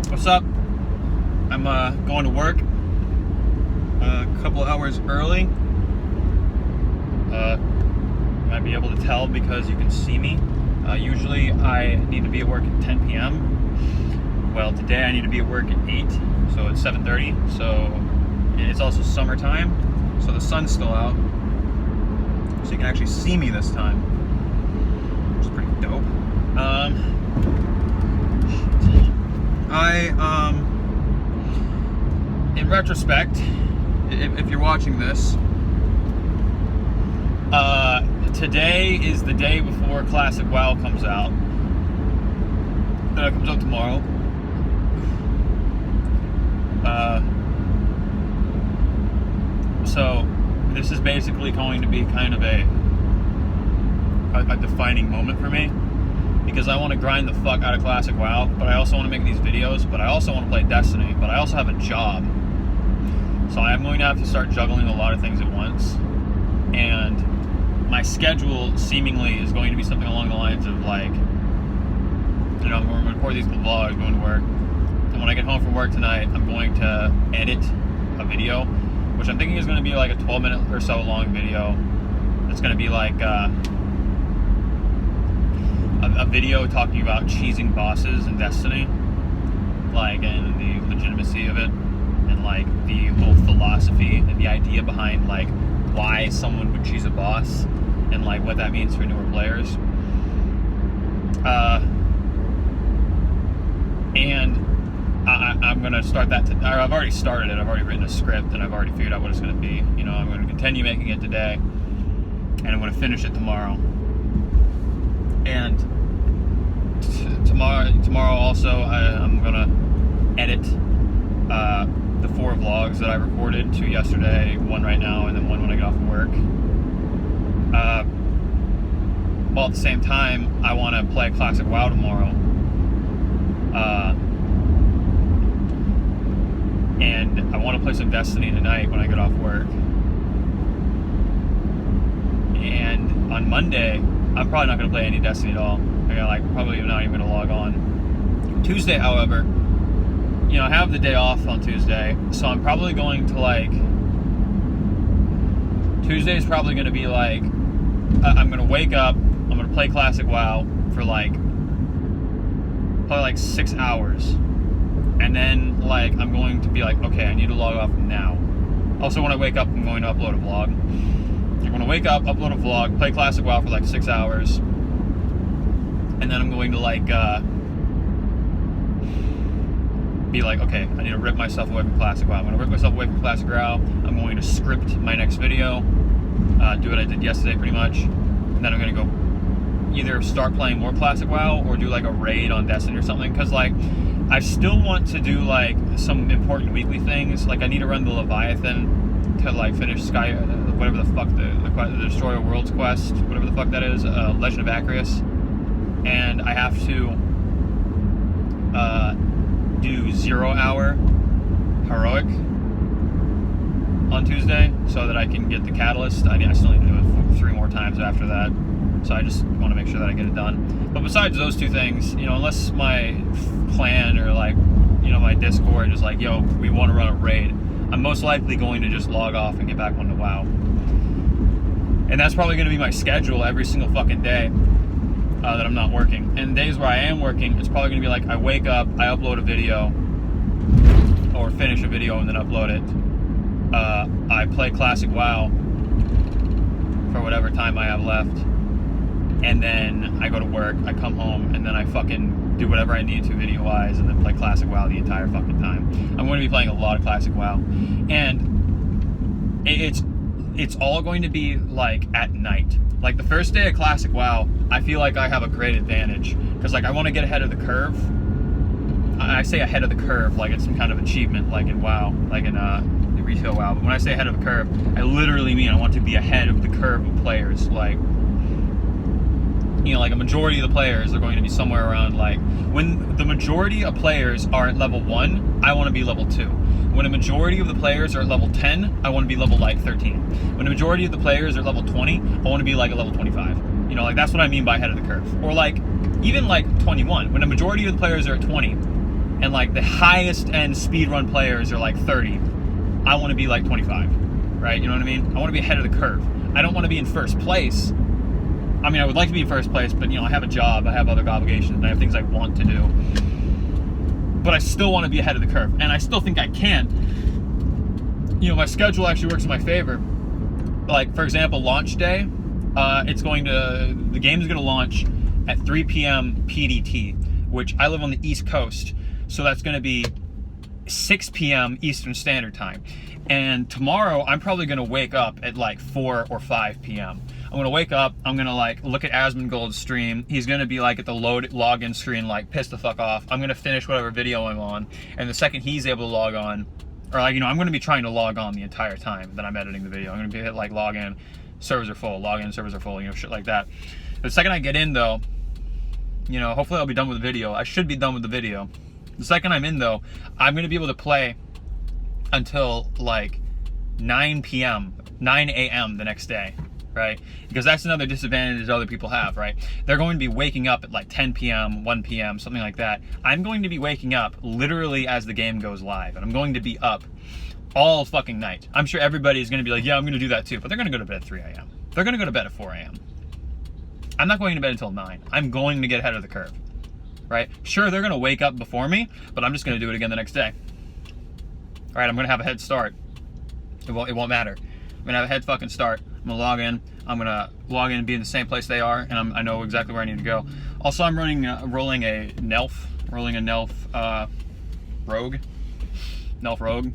What's up? I'm going to work a couple hours early. You might be able to tell because you can see me. Usually I need to be at work at 10 p.m. Well, today I need to be at work at 8, so it's 7:30. So it's also summertime, so the sun's still out, so you can actually see me this time, which is pretty dope. In retrospect, if you're watching this, today is the day before Classic WoW comes out. It comes out tomorrow. So this is basically going to be kind of a defining moment for me, because I want to grind the fuck out of Classic WoW, but I also want to make these videos, but I also want to play Destiny, but I also have a job. So I'm going to have to start juggling a lot of things at once. And my schedule seemingly is going to be something along the lines of like, you know, I'm going to record these vlogs, going to work. And when I get home from work tonight, I'm going to edit a video, which I'm thinking is going to be like a 12-minute or so long video. It's going to be like a video talking about cheesing bosses in Destiny, like, and the legitimacy of it, and like the whole philosophy and the idea behind like why someone would cheese a boss, and like what that means for newer players. And I'm gonna start that. I've already started it. I've already written a script, and I've already figured out what it's gonna be. You know, I'm going to continue making it today, and I'm going to finish it tomorrow. And tomorrow also, I'm gonna edit the 4 vlogs that I recorded, 2 yesterday, 1 right now, and then 1 when I get off of work. While at the same time, I want to play Classic WoW tomorrow. And I want to play some Destiny tonight when I get off work. And on Monday, I'm probably not going to play any Destiny at all. Probably not even going to log on. Tuesday, however, you know, I have the day off on Tuesday, so I'm probably going to Tuesday is probably going to be like, I'm going to wake up, I'm going to play Classic WoW for probably 6 hours. And then I'm going to be like, okay, I need to log off now. Also, when I wake up, I'm going to upload a vlog. I'm going to wake up, upload a vlog, play Classic WoW for 6 hours. And then I'm going to be like, okay, I need to rip myself away from Classic WoW. I'm going to rip myself away from Classic WoW. I'm going to script my next video, do what I did yesterday pretty much. And then I'm going to go either start playing more Classic WoW or do a raid on Destiny or something. Because I still want to do some important weekly things. I need to run the Leviathan to finish Sky, whatever the fuck, the Destroyer Worlds quest, whatever the fuck that is, Legend of Acrius. And I have to do 0 hour heroic on Tuesday so that I can get the catalyst. I still need to do it 3 more times after that, so I just want to make sure that I get it done. But besides those 2 things, you know, unless my clan or my Discord is yo, we want to run a raid, I'm most likely going to just log off and get back onto WoW. And that's probably going to be my schedule every single fucking day that I'm not working. And days where I am working, it's probably going to be I wake up, I upload a video, or finish a video and then upload it. I play Classic WoW for whatever time I have left. And then I go to work, I come home, and then I fucking do whatever I need to video-wise, and then play Classic WoW the entire fucking time. I'm going to be playing a lot of Classic WoW. And it's all going to be at night. The first day of Classic WoW, I feel I have a great advantage, because I want to get ahead of the curve. I say ahead of the curve like it's some kind of achievement, in WoW, in the retail WoW. But when I say ahead of the curve, I literally mean I want to be ahead of the curve of players. You know, a majority of the players are going to be somewhere around when the majority of players are at level 1, I want to be level 2. When a majority of the players are at level 10, I want to be level 13. When a majority of the players are at level 20, I want to be a level 25. You know, that's what I mean by ahead of the curve. Or even 21. When a majority of the players are at 20, and like the highest end speedrun players are like 30. I want to be like 25, right? You know what I mean? I want to be ahead of the curve. I don't want to be in first place. I mean, I would like to be in first place, but I have a job, I have other obligations, and I have things I want to do. But I still want to be ahead of the curve, and I still think I can. My schedule actually works in my favor. Like, for example, launch day, the game is going to launch at 3 p.m. PDT, which I live on the East Coast, so that's going to be 6 p.m. Eastern Standard Time. And tomorrow, I'm probably going to wake up at like 4 or 5 p.m. I'm going to wake up, I'm going to like look at Asmongold's stream. He's going to be like at the login screen, like pissed the fuck off. I'm going to finish whatever video I'm on. And the second he's able to log on, or like, I'm going to be trying to log on the entire time that I'm editing the video. I'm going to be hit like login, servers are full, login, servers are full, shit like that. The second I get in though, hopefully I'll be done with the video. I should be done with the video. The second I'm in though, I'm going to be able to play until like 9 a.m. the next day, right? Because that's another disadvantage that other people have, right? They're going to be waking up at like 10 p.m., 1 p.m., something like that. I'm going to be waking up literally as the game goes live, and I'm going to be up all fucking night. I'm sure everybody's going to be like, yeah, I'm going to do that too, but they're going to go to bed at 3 a.m. They're going to go to bed at 4 a.m. I'm not going to bed until 9. I'm going to get ahead of the curve, right? Sure, they're going to wake up before me, but I'm just going to do it again the next day. All right, I'm going to have a head start. It won't matter. I'm going to have a head fucking start. I'm going to log in. I'm going to log in and be in the same place they are, and I know exactly where I need to go. Also, I'm rolling a Nelf Rogue. Nelf Rogue.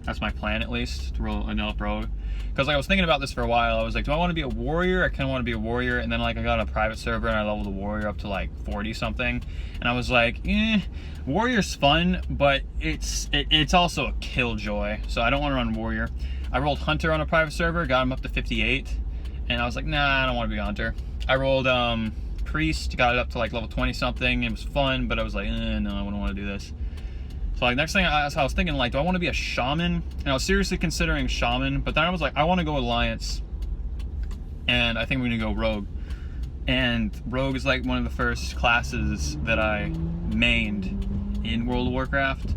That's my plan, at least, to roll a Nelf Rogue. Because I was thinking about this for a while. I was like, do I want to be a warrior? I kind of want to be a warrior. And then I got on a private server and I leveled the warrior up to like 40 something. And I was like, warrior's fun, but it's also a killjoy. So I don't want to run warrior. I rolled hunter on a private server, got him up to 58. And I was like, nah, I don't want to be a hunter. I rolled priest, got it up to like level 20 something. It was fun, but I was like, no, I wouldn't want to do this. So like next thing I was thinking, like, do I want to be a shaman? And I was seriously considering shaman, but then I was like, I want to go alliance, and I think we're gonna go rogue. And rogue is like one of the first classes that I mained in World of Warcraft,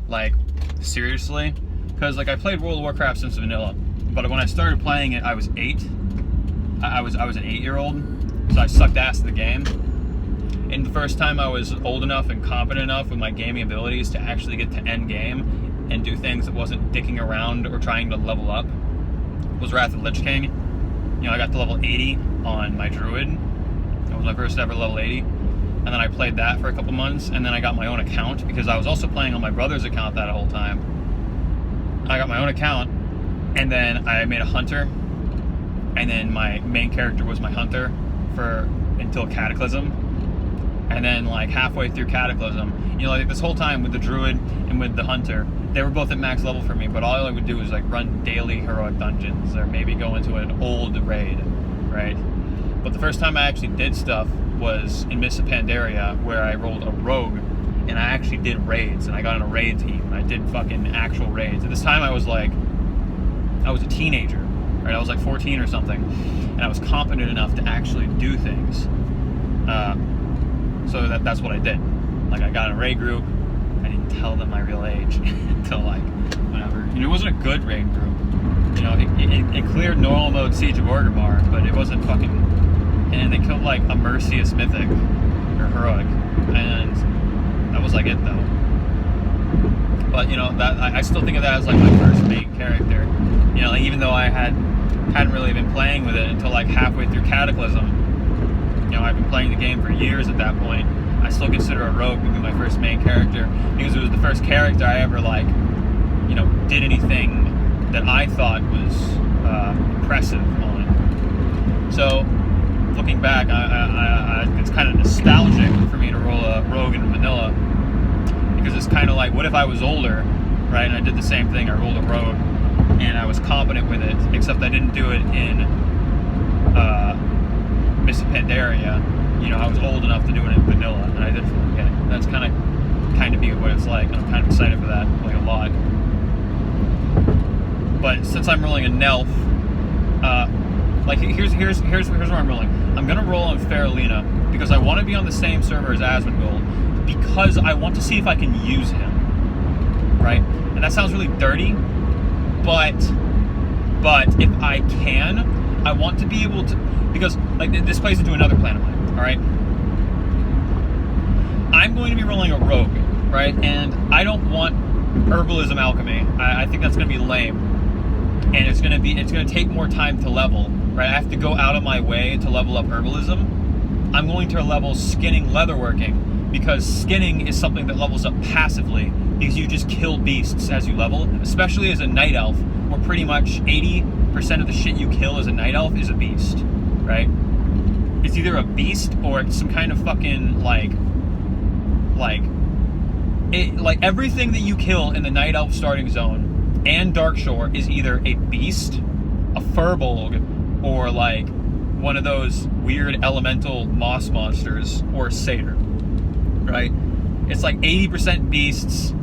like seriously, because like I played World of Warcraft since vanilla, but when I started playing it, I was 8. I was an 8-year-old, so I sucked ass at the game. And the first time I was old enough and competent enough with my gaming abilities to actually get to end game and do things that wasn't dicking around or trying to level up was Wrath of the Lich King. I got to level 80 on my druid. That was my first ever level 80. And then I played that for a couple months, and then I got my own account because I was also playing on my brother's account that whole time. I got my own account, and then I made a hunter, and then my main character was my hunter until Cataclysm. And then like halfway through Cataclysm, like this whole time with the druid and with the hunter, they were both at max level for me, but all I would do was like run daily heroic dungeons or maybe go into an old raid, right? But the first time I actually did stuff was in Mists of Pandaria, where I rolled a rogue and I actually did raids, and I got on a raid team and I did fucking actual raids. At this time I was a teenager, right? I was like 14 or something, and I was competent enough to actually do things. So that's what I did. Like, I got in a raid group. I didn't tell them my real age until like whenever. It wasn't a good raid group. It cleared normal mode Siege of Orgrimmar, but it wasn't fucking. And they killed like a Mercius Mythic or Heroic, and that was like it though. But that I still think of that as like my first main character. Like, even though I hadn't really been playing with it until like halfway through Cataclysm. I've been playing the game for years at that point. I still consider a rogue to be my first main character because it was the first character I ever did anything that I thought was impressive on. So looking back, it's kind of nostalgic for me to roll a rogue in vanilla, because it's kind of like, what if I was older, right? And I did the same thing. I rolled a rogue and I was competent with it, except I didn't do it in Mists of Pandaria. I was old enough to do it in vanilla, and I did forget it. That's kind of be what it's like, and I'm kind of excited for that, like a lot. But since I'm rolling a Nelf, here's where I'm rolling. I'm gonna roll on Faralina because I want to be on the same server as Asmongold, because I want to see if I can use him, right? And that sounds really dirty, but if I can, I want to be able to, because like this plays into another plan of mine, all right? I'm going to be rolling a rogue, right? And I don't want herbalism alchemy. I think that's going to be lame, and it's going to take more time to level, right? I have to go out of my way to level up herbalism. I'm going to level skinning leatherworking, because skinning is something that levels up passively, because you just kill beasts as you level, especially as a night elf, where pretty much 80% of the shit you kill as a night elf is a beast, right? It's either a beast or it's some kind of fucking like everything that you kill in the night elf starting zone and Darkshore is either a beast, a furbolg, or like one of those weird elemental moss monsters, or a satyr, right? It's like 80% beasts,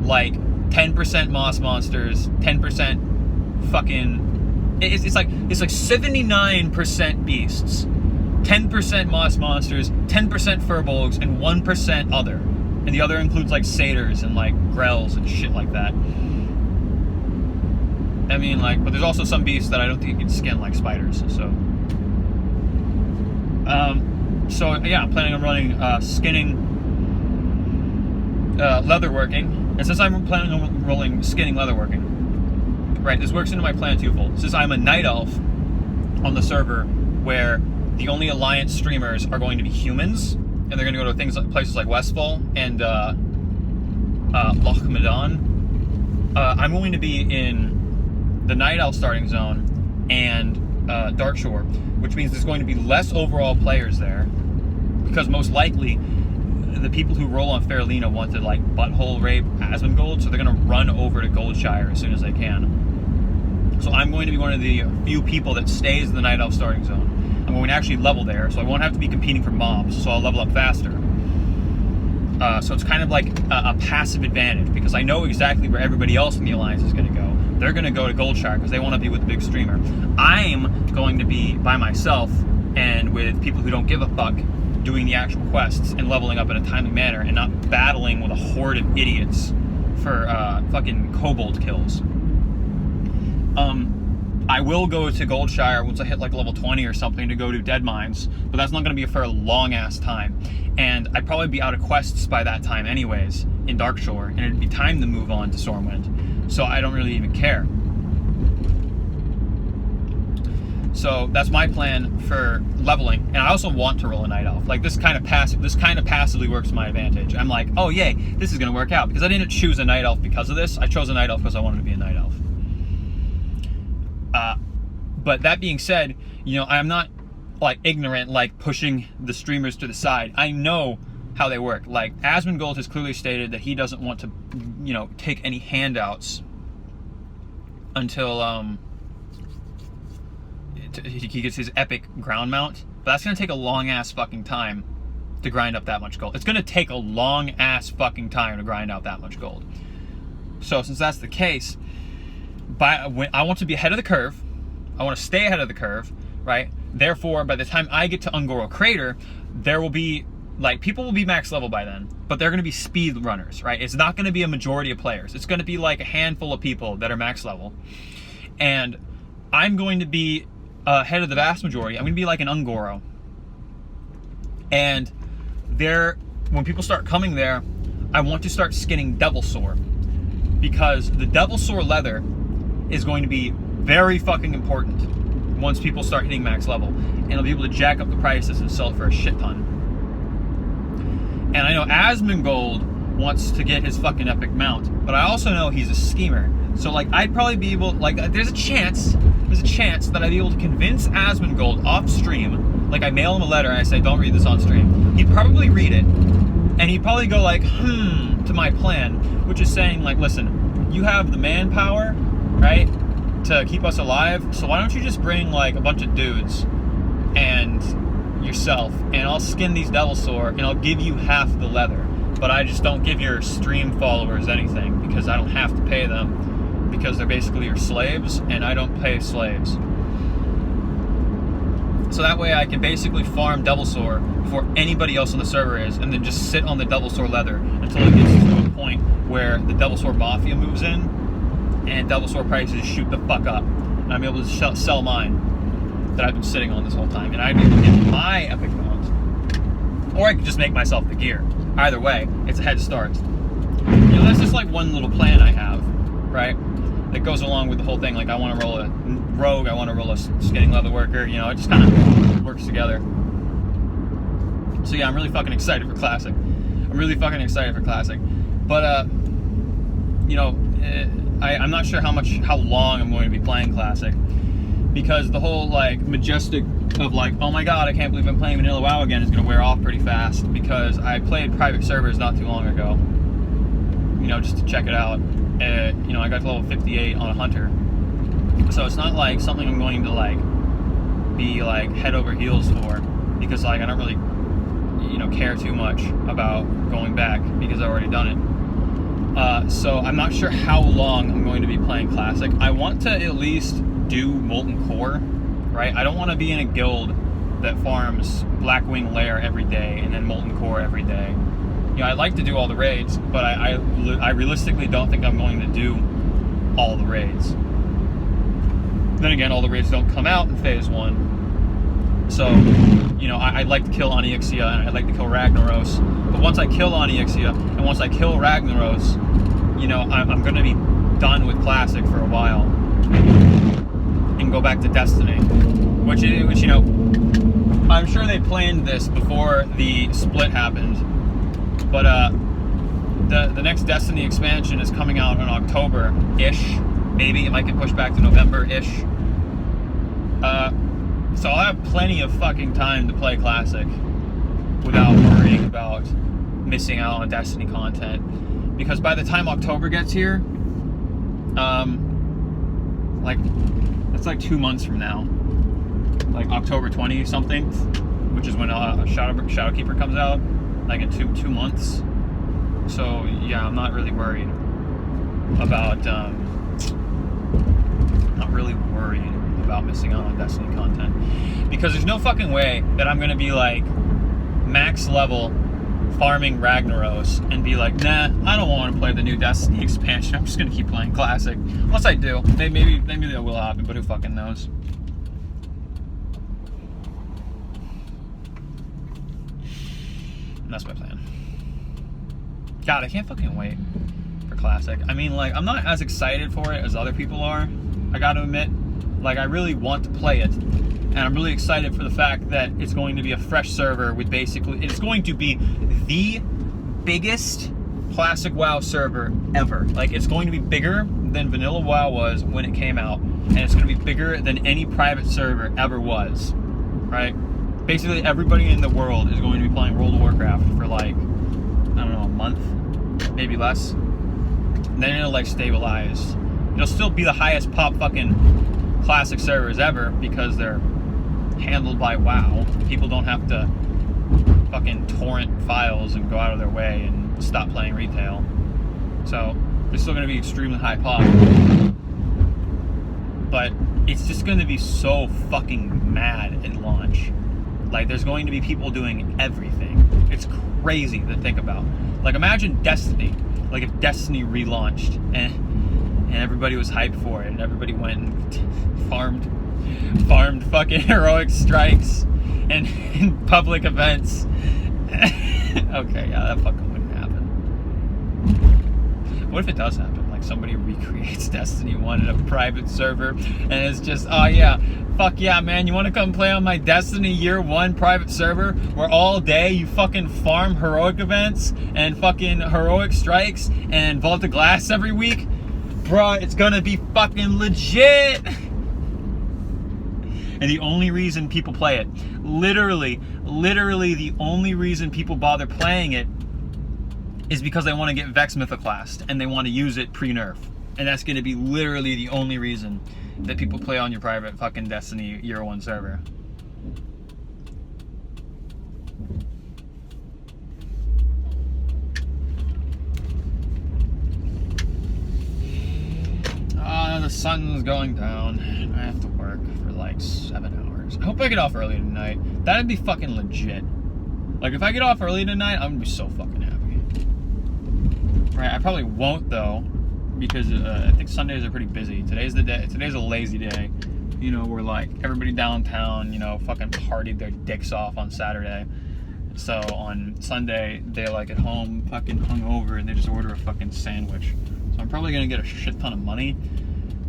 like 10% moss monsters, 10% fucking, it's like 79% beasts, 10% moss monsters, 10% furbolgs, and 1% other. And the other includes like satyrs and like grells and shit like that. I mean, like, but there's also some beasts that I don't think you can skin, like spiders. So yeah, I'm planning on running skinning, leatherworking. And since I'm planning on rolling skinning leatherworking, right, this works into my plan twofold. Since I'm a night elf on the server where the only Alliance streamers are going to be humans, and they're going to go to things like places like Westfall and Loch Madan, I'm going to be in the Night Elf starting zone and Darkshore, which means there's going to be less overall players there, because most likely the people who roll on Fairlina want to like butthole rape Asmongold, so they're going to run over to Goldshire as soon as they can. So I'm going to be one of the few people that stays in the Night Elf starting zone. I'm going to actually level there, so I won't have to be competing for mobs, so I'll level up faster. So it's kind of like a passive advantage, because I know exactly where everybody else in the Alliance is going to go. They're going to go to Goldshire because they want to be with the big streamer. I'm going to be by myself and with people who don't give a fuck, doing the actual quests and leveling up in a timely manner, and not battling with a horde of idiots for fucking kobold kills. I will go to Goldshire once I hit like level 20 or something to go to Deadmines, but that's not going to be for a long ass time. And I'd probably be out of quests by that time anyways in Darkshore, and it'd be time to move on to Stormwind. So I don't really even care. So that's my plan for leveling, and I also want to roll a Night Elf. Like this kind of passively works to my advantage. I'm like, oh yay, this is going to work out, because I didn't choose a Night Elf because of this. I chose a Night Elf because I wanted to be a Night Elf. But that being said, you know, I'm not like ignorant, like pushing the streamers to the side. I know how they work. Like Asmongold has clearly stated that he doesn't want to, you know, take any handouts until he gets his epic ground mount. But that's gonna take a long ass fucking time to grind up that much gold. It's gonna take a long ass fucking time to grind out that much gold. So since that's the case, I want to be ahead of the curve. I want to stay ahead of the curve, right? Therefore, by the time I get to Un'Goro Crater, there will be, like, people will be max level by then, but they're going to be speed runners, right? It's not going to be a majority of players. It's going to be like a handful of people that are max level. And I'm going to be ahead of the vast majority. I'm going to be like an Un'Goro. And when people start coming there, I want to start skinning Devilsaur, because the Devilsaur leather is going to be very fucking important once people start hitting max level, and I'll be able to jack up the prices and sell it for a shit ton. And I know Asmongold wants to get his fucking epic mount, but I also know he's a schemer. So like, I'd probably be able, like, there's a chance that I'd be able to convince Asmongold off stream. Like, I mail him a letter and I say, don't read this on stream. He'd probably read it, and he'd probably go like, to my plan, which is saying like, listen, you have the manpower, right, to keep us alive, so why don't you just bring like a bunch of dudes and yourself, and I'll skin these Devilsaur and I'll give you half the leather, but I just don't give your stream followers anything, because I don't have to pay them, because they're basically your slaves, and I don't pay slaves. So that way I can basically farm Devilsaur before anybody else on the server is, and then just sit on the Devilsaur leather until it gets to a point where the Devilsaur Mafia moves in, and Devilsaur prices shoot the fuck up. And I'm able to sell mine that I've been sitting on this whole time, and I'd be able to get my epic bones. Or I could just make myself the gear. Either way, it's a head start. You know, that's just like one little plan I have, right? That goes along with the whole thing. Like, I want to roll a rogue, I want to roll a skinning leather worker, you know, it just kind of works together. So yeah, I'm really fucking excited for Classic. But, you know, I'm not sure how long I'm going to be playing Classic, because the whole, like, majestic of, like, oh my god, I can't believe I'm playing Vanilla WoW again is going to wear off pretty fast, because I played private servers not too long ago, you know, just to check it out. You know, I got to level 58 on a hunter, so it's not like something I'm going to, like, be, like, head over heels for, because, like, I don't really, you know, care too much about going back, because I've already done it. So I'm not sure how long I'm going to be playing Classic. I want to at least do Molten Core, right? I don't want to be in a guild that farms Blackwing Lair every day and then Molten Core every day. You know, I like to do all the raids, but I realistically don't think I'm going to do all the raids. Then again, all the raids don't come out in Phase 1. So, you know, I'd like to kill Onyxia and I'd like to kill Ragnaros. But once I kill Onyxia and once I kill Ragnaros, you know, I'm going to be done with Classic for a while and go back to Destiny. Which, you know, I'm sure they planned this before the split happened. But the next Destiny expansion is coming out in October-ish. Maybe it might get pushed back to November-ish. So I'll have plenty of fucking time to play Classic without worrying about missing out on Destiny content. Because by the time October gets here, like, it's like 2 months from now. Like October 20 something, which is when Shadowkeeper comes out. Like in two months. So yeah, I'm not really worried about missing out on Destiny content, because there's no fucking way that I'm gonna be like max level farming Ragnaros and be like, nah, I don't want to play the new Destiny expansion, I'm just gonna keep playing Classic. Once I do, maybe that will happen, but who fucking knows. That's my plan. God, I can't fucking wait for Classic. I mean, like, I'm not as excited for it as other people are, I gotta admit. Like, I really want to play it, and I'm really excited for the fact that it's going to be a fresh server with basically, it's going to be the biggest Classic WoW server ever. Like, it's going to be bigger than Vanilla WoW was when it came out, and it's going to be bigger than any private server ever was, right? Basically, everybody in the world is going to be playing World of Warcraft for, like, I don't know, a month, maybe less. And then it'll, like, stabilize. It'll still be the highest pop fucking Classic servers ever, because they're handled by WoW. People don't have to fucking torrent files and go out of their way and stop playing retail. So, they're still going to be extremely high pop. But it's just going to be so fucking mad at launch. Like, there's going to be people doing everything. It's crazy to think about. Like, imagine Destiny. Like, if Destiny relaunched and everybody was hyped for it, and everybody went and farmed fucking heroic strikes and public events. Okay, yeah, that fucking wouldn't happen. What if it does happen? Like, somebody recreates Destiny 1 in a private server, and it's just, oh yeah, fuck yeah, man, you want to come play on my Destiny Year 1 private server where all day you fucking farm heroic events and fucking heroic strikes and Vault of Glass every week? Bruh, it's gonna be fucking legit! And the only reason people play it, literally the only reason people bother playing it is because they want to get Vex Mythoclast and they want to use it pre-nerf. And that's going to be literally the only reason that people play on your private fucking Destiny Year 1 server. The sun's going down. I have to work for like 7 hours. hours. I hope I get off early tonight. That'd be fucking legit. Like, if I get off early tonight, I'm gonna be so fucking happy. Right, I probably won't, though, because I think Sundays are pretty busy. Today's the day. Today's a lazy day. You know, we're like, everybody downtown, you know, fucking partied their dicks off on Saturday. So on Sunday, they're like at home, fucking hungover, and they just order a fucking sandwich. So I'm probably gonna get a shit ton of money,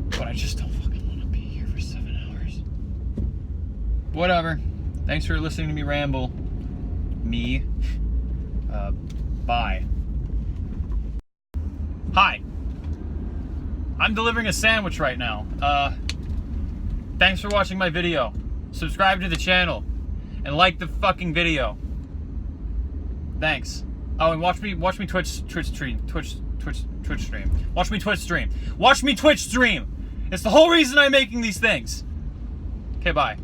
but I just don't fucking want to be here for 7 hours. Whatever. Thanks for listening to me ramble. Bye. Hi. I'm delivering a sandwich right now. Thanks for watching my video. Subscribe to the channel and like the fucking video. Thanks. Oh, and watch me Twitch stream. Watch me Twitch stream. Watch me Twitch stream. It's the whole reason I'm making these things. Okay, bye.